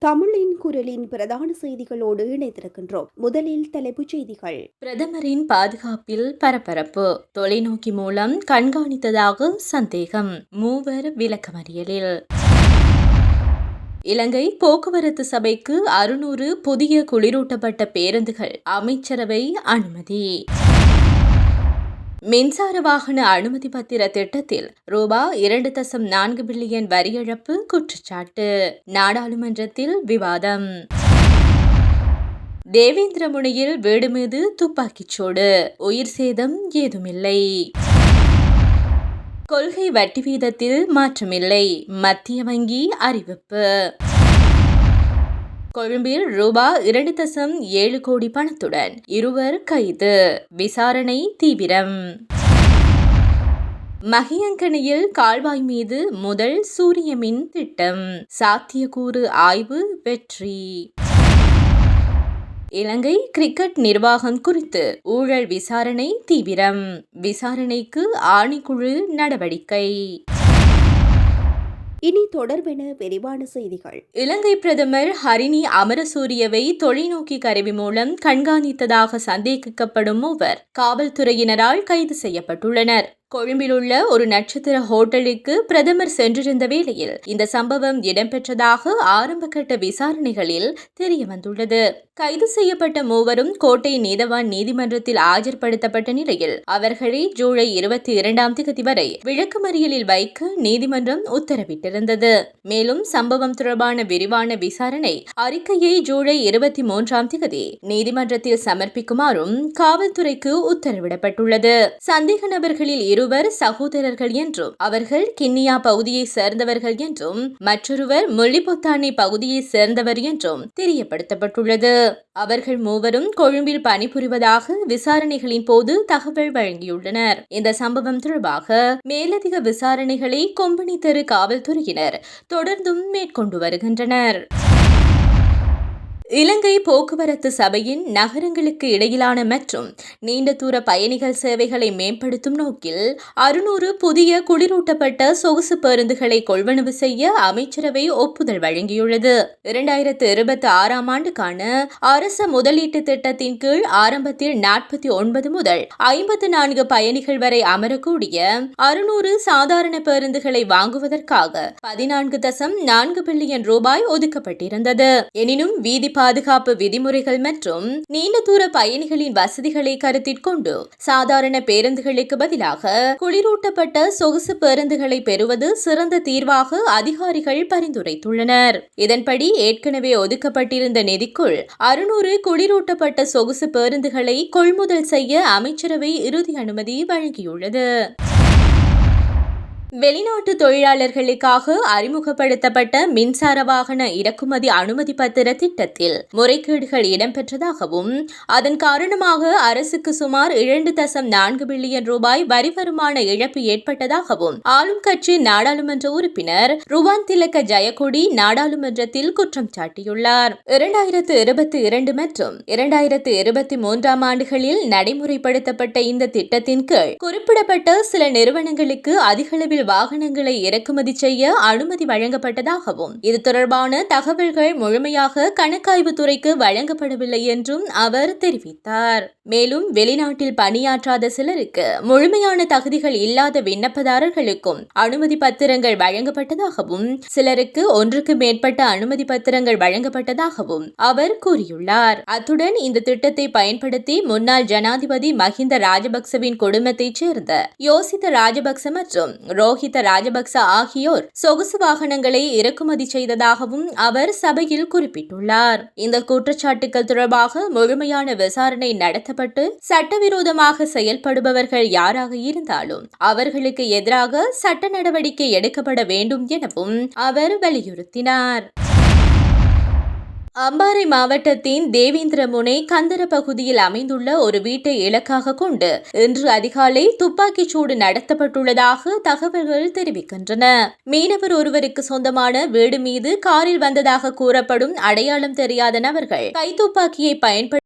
தமிழின் குரலின் பிரதான செய்திகளோடு இணைந்திருக்கின்றோம். முதலில் தலைப்புச் செய்திகள். பிரதமரின் பாதுகாப்பில் பரபரப்பு, தொலைநோக்கி மூலம் கண்காணித்ததாக சந்தேகம், மூவர் விளக்கமறியலில். இலங்கை போக்குவரத்து சபைக்கு 600 புதிய குளிரூட்டப்பட்ட பேருந்துகள், அமைச்சரவை அனுமதி. மின்சார வாகன அனுமதி பத்திர திட்டத்தில் ரூபாய் 2.4 பில்லியன் வரி இழப்பு குற்றச்சாட்டு, நாடாளுமன்றத்தில் விவாதம். தேவேந்திரமுனையில் வீடு மீது துப்பாக்கிச்சூடு, உயிர் சேதம் ஏதுமில்லை. கொள்கை வட்டி வீதத்தில் மாற்றமில்லை, மத்திய வங்கி அறிவிப்பு. கொழும்பில் ரூபாய் 2.7 கோடி பணத்துடன் இருவர் கைது, விசாரணை தீவிரம். மகியங்கனியில் கால்வாய் மீது முதல் சூரிய மின் திட்டம், சாத்தியக்கூறு ஆய்வு வெற்றி. இலங்கை கிரிக்கெட் நிர்வாகம் குறித்து ஊழல் விசாரணை தீவிரம், விசாரணைக்கு ஆணைக்குழு நடவடிக்கை. இனி தொடர்பென விரிவான செய்திகள். இலங்கை பிரதமர் ஹரிணி அமரசூரியவை தொலைநோக்கி கருவி மூலம் கண்காணித்ததாக சந்தேகிக்கப்படும் மூவர் காவல்துறையினரால் கைது செய்யப்பட்டுள்ளனர். கொழும்பில் உள்ள ஒரு நட்சத்திர ஹோட்டலுக்கு பிரதமர் சென்றிருந்த வேளையில் இந்த சம்பவம் இடம்பெற்றதாக ஆரம்பகட்ட விசாரணைகளில் தெரியவந்துள்ளது. கைது செய்யப்பட்ட மூவரும் கோட்டை நீதவான் நீதிமன்றத்தில் ஆஜர்படுத்தப்பட்ட நிலையில் அவர்களை ஜூலை 22 வரை விளக்கமறியலில் வைக்க நீதிமன்றம் உத்தரவிட்டிருந்தது. மேலும் சம்பவம் தொடர்பான விரிவான விசாரணை அறிக்கையை ஜூலை 23 நீதிமன்றத்தில் சமர்ப்பிக்குமாறும் காவல்துறைக்கு உத்தரவிடப்பட்டுள்ளது. சந்தேக நபர்களில் இருவர் சகோதரர்கள் என்றும் அவர்கள் கிண்ணியா பகுதியை சேர்ந்தவர்கள் என்றும் மற்றொருவர் முள்ளிபொத்தானை பகுதியை சேர்ந்தவர் என்றும் தெரியப்படுத்தப்பட்டுள்ளது. அவர்கள் மூவரும் கொழும்பில் பணிபுரிவதாக விசாரணைகளின் போது தகவல் வழங்கியுள்ளனர். இந்த சம்பவம் தொடர்பாக மேலதிக விசாரணைகளை கொம்பனி தெரு காவல்துறையினர் தொடர்ந்தும் மேற்கொண்டு வருகின்றனர். இலங்கை போக்குவரத்து சபையின் நகரங்களுக்கு இடையிலான மற்றும் நீண்ட தூர பயணிகள் சேவைகளை மேம்படுத்தும் நோக்கில் 600 புதிய குளிரூட்டப்பட்ட சொகுசு பேருந்துகளை கொள்வனவு செய்ய அமைச்சரவை ஒப்புதல் வழங்கியுள்ளது. 2026 ஆண்டுக்கான அரச முதலீட்டு திட்டத்தின் கீழ் ஆரம்பத்தில் 49 முதல் 54 பயணிகள் வரை அமரக்கூடிய 600 சாதாரண பேருந்துகளை வாங்குவதற்காக 14.4 பில்லியன் ரூபாய் ஒதுக்கப்பட்டிருந்தது. எனினும் வீதி பாதுகாப்பு விதிமுறைகள் மற்றும் நீண்ட தூர பயணிகளின் வசதிகளை கருத்தில் கொண்டு சாதாரண பேருந்துகளுக்கு பதிலாக குளிரூட்டப்பட்ட சொகுசு பேருந்துகளை பெறுவது சிறந்த தீர்வாக அதிகாரிகள் பரிந்துரைத்துள்ளனர். இதன்படி ஏற்கனவே ஒதுக்கப்பட்டிருந்த நிதிக்குள் 600 குளிரூட்டப்பட்ட சொகுசு பேருந்துகளை கொள்முதல் செய்ய அமைச்சரவை இறுதி அனுமதி வழங்கியுள்ளது. வெளிநாட்டு தொழிலாளர்களுக்காக அறிமுகப்படுத்தப்பட்ட மின்சார வாகன இறக்குமதி அனுமதி பத்திர திட்டத்தில் முறைகேடுகள் இடம்பெற்றதாகவும் அதன் காரணமாக அரசுக்கு சுமார் 2.4 பில்லியன் ரூபாய் வரி வருமான இழப்பு ஏற்பட்டதாகவும் ஆளும் கட்சி நாடாளுமன்ற உறுப்பினர் ருவான் திலக்க ஜெயக்கொடி நாடாளுமன்றத்தில் குற்றம் சாட்டியுள்ளார். 2022 மற்றும் 2023 ஆண்டுகளில் நடைமுறைப்படுத்தப்பட்ட இந்த திட்டத்தின் கீழ் குறிப்பிடப்பட்ட சில நிறுவனங்களுக்கு அதிகளவில் வாகனங்களை இறக்குமதி செய்ய அனுமதி வழங்கப்பட்டதாகவும் இது தொடர்பான தகவல்கள் முழுமையாக கணக்காய்வு துறைக்கு வழங்கப்படவில்லை என்றும் அவர் தெரிவித்தார். மேலும் வெளிநாட்டில் பணியாற்றாத சிலருக்கு முழுமையான தகுதிகள் இல்லாத விண்ணப்பதாரர்களுக்கும் அனுமதி பத்திரங்கள் வழங்கப்பட்டதாகவும் சிலருக்கு ஒன்றுக்கு மேற்பட்ட அனுமதி பத்திரங்கள் வழங்கப்பட்டதாகவும் அவர் கூறியுள்ளார். அத்துடன் இந்த திட்டத்தை பயன்படுத்தி முன்னாள் ஜனாதிபதி மஹிந்த ராஜபக்சவின் குடும்பத்தைச் சேர்ந்த யோசித்த ராஜபக்ச மற்றும் ரோஹித ராஜபக்ச ஆகியோர் சொகுசு வாகனங்களை இறக்குமதி செய்ததாகவும் அவர் சபையில் குறிப்பிட்டுள்ளார். இந்த குற்றச்சாட்டுகள் தொடர்பாக முழுமையான விசாரணை நடத்தப்பட்டு சட்டவிரோதமாக செயல்படுபவர்கள் யாராக இருந்தாலும் அவர்களுக்கு எதிராக சட்ட நடவடிக்கை எடுக்கப்பட வேண்டும் எனவும் அவர் வலியுறுத்தினார். அம்பாறை மாவட்டத்தின் தேவேந்திரமுனை கந்தர பகுதியில் அமைந்துள்ள ஒரு வீட்டை இலக்காக கொண்டு இன்று அதிகாலை துப்பாக்கிச்சூடு நடத்தப்பட்டுள்ளதாக தகவல்கள் தெரிவிக்கின்றன. மீனவர் ஒருவருக்கு சொந்தமான வீடு மீது காரில் வந்ததாக கூறப்படும் அடையாளம் தெரியாத நபர்கள் கைத்துப்பாக்கியை பயன்படுத்தி